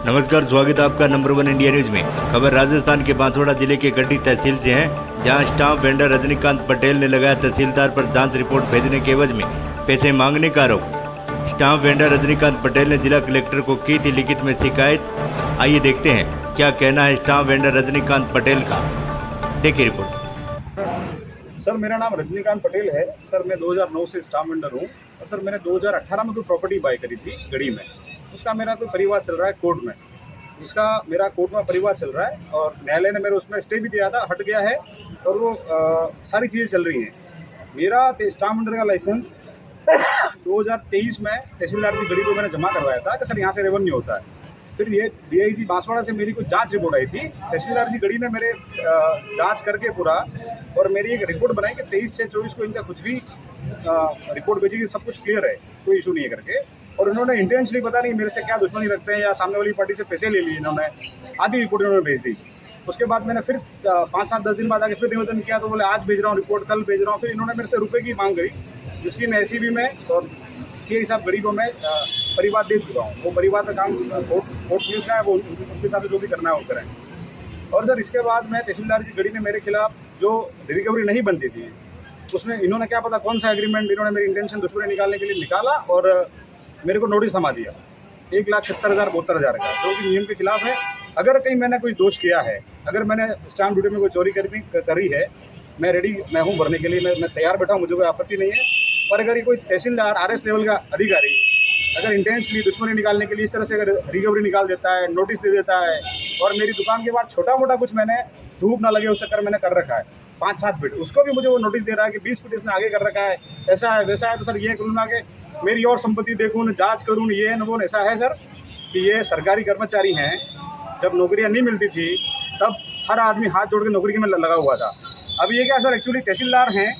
नमस्कार, स्वागत है आपका नंबर 1 इंडिया न्यूज में। खबर राजस्थान के बांसवाड़ा जिले के गड्डी तहसील से है, जहां स्टाम्प वेंडर रजनीकांत पटेल ने लगाया तहसीलदार पर जांच रिपोर्ट भेजने के एवज में पैसे मांगने का आरोप। स्टाम्प वेंडर रजनीकांत पटेल ने जिला कलेक्टर को की थी लिखित में शिकायत। आइए देखते हैं क्या कहना है स्टाम्प वेंडर रजनीकांत पटेल का। देखिए रिपोर्ट। सर, मेरा नाम रजनीकांत पटेल है। सर, मैं 2009 से स्टाम्प वेंडर हूँ और सर मैंने 2018 में कोई प्रॉपर्टी बाय करी थी गढ़ी में। उसका मेरा कोई परिवार चल रहा है कोर्ट में, जिसका मेरा कोर्ट में परिवार चल रहा है और न्यायालय ने मेरे उसमें स्टे भी दिया था, हट गया है और वो सारी चीज़ें चल रही हैं। मेरा स्टाम्प वेंडर का लाइसेंस 2023 में तहसीलदार की गढ़ी को मैंने जमा करवाया था कि सर यहाँ से रेवेन्यू होता है। फिर ये DIG बांसवाड़ा से मेरी कुछ जांच रिपोर्ट आई थी, तहसीलदार जी गढ़ी ने मेरे जांच करके पूरा और मेरी एक रिपोर्ट बनाई कि 23 से 24 को इनका कुछ भी रिपोर्ट भेजी कि सब कुछ क्लियर है, कोई इशू नहीं है करके। और इन्होंने इंटेंशनली पता नहीं मेरे से क्या दुश्मनी रखते हैं या सामने वाली पार्टी से पैसे ले लिए इन्होंने, आधी रिपोर्ट इन्होंने भेज दी। उसके बाद मैंने फिर 5-7-10 दिन बाद आके फिर निवेदन किया तो बोले आज भेज रहा हूँ रिपोर्ट, कल भेज रहा हूँ। फिर इन्होंने मेरे से रुपये की मांग करी, जिसकी मैं SCB में और CI साहब गढ़ी को मैं परिवार दे चुका हूँ। वो परिवार का काम कोर्ट पुलिस का है, वो उनके साथ जो भी करना है वो करें। और सर इसके बाद मैं तहसीलदार जी गढ़ी ने मेरे खिलाफ जो रिकवरी नहीं बनती थी उसमें इन्होंने क्या पता कौन सा एग्रीमेंट इन्होंने मेरी इंटेंशन दुश्मनी निकालने के लिए निकाला और मेरे को नोटिस थमा दिया 1,70,000-72,000 का, जो कि नियम के खिलाफ है। अगर कहीं मैंने कोई दोष किया है, अगर मैंने स्टाम्प ड्यूटी में कोई चोरी करी है, मैं हूँ भरने के लिए, मैं तैयार बैठा हूँ, मुझे कोई आपत्ति नहीं है। पर अगर ये कोई तहसीलदार RS लेवल का अधिकारी अगर इंटेंशली दुश्मनी निकालने के लिए इस तरह से अगर रिकवरी निकाल देता है, नोटिस दे देता है और मेरी दुकान के बाद छोटा मोटा कुछ मैंने धूप ना लगे उस चक्कर मैंने कर रखा है 5-7 फीट, उसको भी मुझे वो नोटिस दे रहा है कि 20 फीट इसने आगे कर रखा है, ऐसा है वैसा है। तो सर ये करूँ ना कि मेरी और संपत्ति देखूँ, जांच करूँ, ये न वो ऐसा है सर कि ये सरकारी कर्मचारी हैं। जब नौकरियाँ नहीं मिलती थी तब हर आदमी हाथ जोड़ के नौकरी में लगा हुआ था। अब ये क्या सर, एक्चुअली तहसीलदार हैं,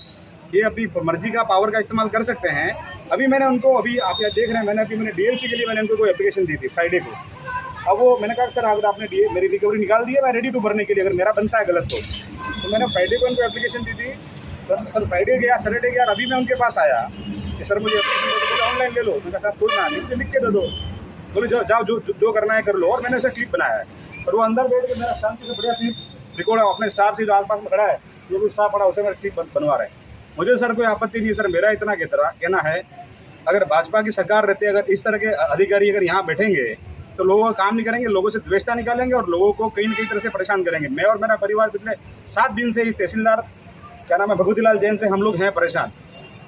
ये अपनी मर्जी का पावर का इस्तेमाल कर सकते हैं। अभी मैंने उनको, अभी आप यहाँ देख रहे हैं, मैंने DLC के लिए मैंने उनको कोई एप्लीकेशन दी थी फ्राइडे को। अब वो मैंने कहा सर अगर आपने मेरी रिकवरी निकाल दी है, मैं रेडी टू भरने के लिए, अगर मेरा बनता है गलत तो मैंने फ्राइडे को उनको एप्लीकेशन दी थी। सर फ्राइडे गया, सैटरडे गया, अभी मैं उनके पास आया कि सर मुझे एप्लीकेशन दे दो, ऑनलाइन ले लो। मैंने कहा सर कोई ना, लिख के दे दो। बोले जाओ जो करना है कर लो। और मैंने उसे क्लिप बनाया है और वो अंदर बैठ के मेरा शांति से बढ़िया क्लिप रिकॉर्ड है, अपने स्टाफ से जो आसपास में खड़ा है, जो भी स्टाफ पड़ा उसे मेरा क्लिप बनवा रहे हैं। मुझे सर कोई आपत्ति नहीं है। सर मेरा इतना कहना है, अगर भाजपा की सरकार रहती है, अगर इस तरह के अधिकारी अगर यहाँ बैठेंगे तो लोगों का काम नहीं करेंगे, लोगों से द्वेषता निकालेंगे और लोगों को कहीं न कहीं तरह से परेशान करेंगे। मैं और मेरा परिवार पिछले 7 दिन से इस तहसीलदार क्या नाम है भगवती लाल जैन से हम लोग हैं परेशान।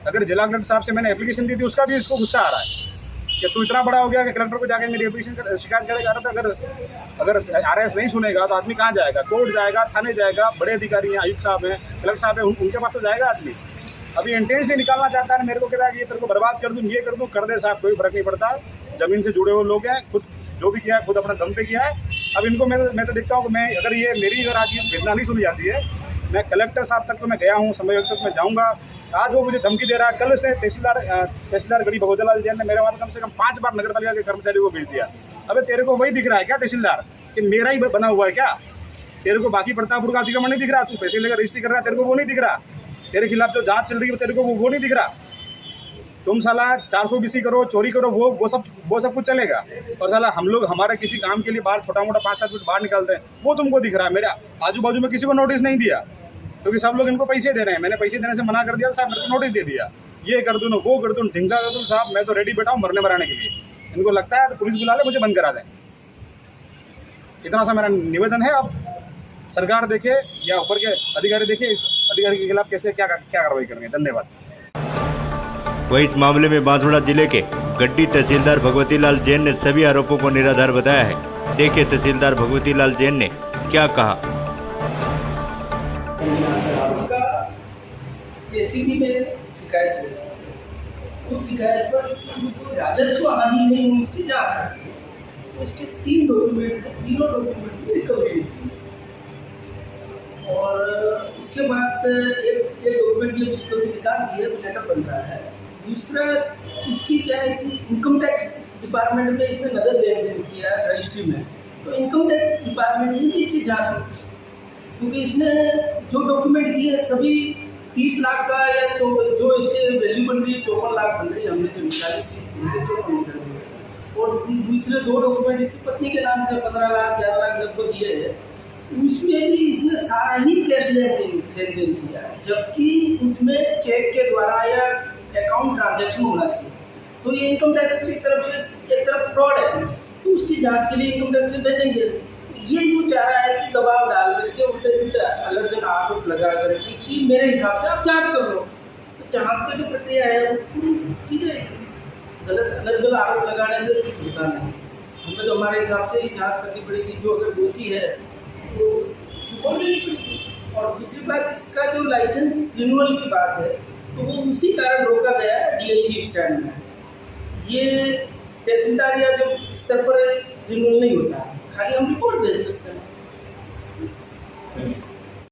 अगर जिला कलेक्टर साहब से मैंने एप्लीकेशन दी थी, उसका भी इसको गुस्सा आ रहा है कि तू इतना बड़ा हो गया कि कलेक्टर को जाकर मेरी एप्लीकेशन शिकायत करेगा। अगर RS नहीं सुनेगा तो आदमी कहाँ जाएगा? कोर्ट जाएगा, थाने जाएगा, बड़े अधिकारी हैं, आयुक्त साहब हैं, कलेक्टर साहब हैं, उनके पास तो जाएगा आदमी। अभी इंटेंशनली निकालना चाहता है, मेरे को कहता है कि ये तेरे को बर्बाद कर दूँ, ये कर दूँ, कर दे साहब, कोई फर्क नहीं पड़ता। ज़मीन से जुड़े हुए लोग हैं, खुद जो भी किया है खुद अपना दम पे किया है। अब इनको मैं तो देखता हूँ कि मैं अगर ये मेरी अगर आज वेदना नहीं सुनी जाती है, मैं कलेक्टर साहब तक तो मैं गया हूँ, समय तक मैं जाऊँगा। आज वो मुझे धमकी दे रहा है। कल उसने तहसीलदार गढ़ी भगवती लाल जैन ने मेरे वाले कम से कम 5 बार नगर पालिका के कर्मचारी को भेज दिया। अबे तेरे को वही दिख रहा है क्या तहसीलदार कि मेरा ही बना हुआ है क्या? तेरे को बाकी प्रतापपुर का अतिक्रमण नहीं दिख रहा? तू पैसे लेकर रजिस्ट्री कर रहा है, तेरे को वो नहीं दिख रहा? तेरे खिलाफ जो जांच चल रही है तेरे को वो नहीं दिख रहा? तुम साला 420 करो, चोरी करो, वो सब कुछ चलेगा। और साला हम लोग हमारे किसी काम के लिए बाहर छोटा मोटा 5-7 फीट बाहर निकालते हैं, वो तुमको दिख रहा है। मेरे आजू बाजू में किसी को नोटिस नहीं दिया क्योंकि सब लोग इनको पैसे दे रहे हैं। मैंने पैसे देने से मना कर दिया, साहब मेरे को नोटिस दे दिया, ये कर दूँ, वो कर दूँ, ढिंगा कर दूँ। साहब मैं तो रेडी बैठा हूँ मरने मराने के लिए। इनको लगता है तो पुलिस बुला ले, मुझे बंद करा दें। इतना सा मेरा निवेदन है। अब सरकार देखे या ऊपर के अधिकारी देखे, इस अधिकारी के खिलाफ कैसे क्या कार्रवाई करेंगे। धन्यवाद। वहीं इस मामले में बांसवाड़ा जिले के गड्डी तहसीलदार भगवती लाल जैन ने सभी आरोपों को निराधार बताया है। देखिए तहसीलदार भगवती लाल जैन ने क्या कहा। उसका SCB में शिकायत हुई, उस शिकायत पर इसकी जो कोई राजस्व हानि नहीं हुई उसकी जांच है। तो इसके 3 डॉक्यूमेंट, तीनों डॉक्यूमेंट की रिकवरी हुई और उसके बाद एक डॉक्यूमेंट की रिकवरी निकाल दिए, लेटर बन रहा है। दूसरा इसकी क्या है कि इनकम टैक्स डिपार्टमेंट में इसने नगद लेन देन किया है रजिस्ट्री में, तो इनकम टैक्स डिपार्टमेंट में भी इसकी जाँच होगी क्योंकि इसने जो डॉक्यूमेंट किए सभी 30 लाख का या जो इसके वैल्यू बन रही है 54 लाख बन रही है, हमने जो निकाली 30 के 54 निकल रही है। और दूसरे 2 डॉक्यूमेंट इसकी पत्नी के नाम से 15 लाख 11 लाख लगभग दिए है, उसमें भी इसने सारा ही कैश लेन देन किया, जबकि उसमें चेक के द्वारा या अकाउंट ट्रांजैक्शन होना चाहिए। तो ये इनकम टैक्स की तरफ से एक तरफ फ्रॉड है, तो उसकी जांच के लिए इनकम टैक्स से भेजेंगे। ये यूँ चाह रहा है कि दबाव डाल करके उल्टे सीधे अलग अलग आरोप लगा करके कि मेरे हिसाब से आप जांच कर लो, तो जांच की जो प्रक्रिया है वो की जाएगी। गलत अलग अलग आरोप लगाने से कुछ होता नहीं, हमें तो हमारे हिसाब से ही जांच करनी पड़ेगी, जो अगर दोषी है तो रिपोर्ट देनी पड़ेगी। और दूसरी बात, इसका जो लाइसेंस रिन्यूअल की बात है तो वो उसी कारण रोका गया है DIG स्टैंड में। ये तहसीलदार या जो स्तर पर रिन्यूअल नहीं होता है, खाली हम रिपोर्ट भेज सकते हैं।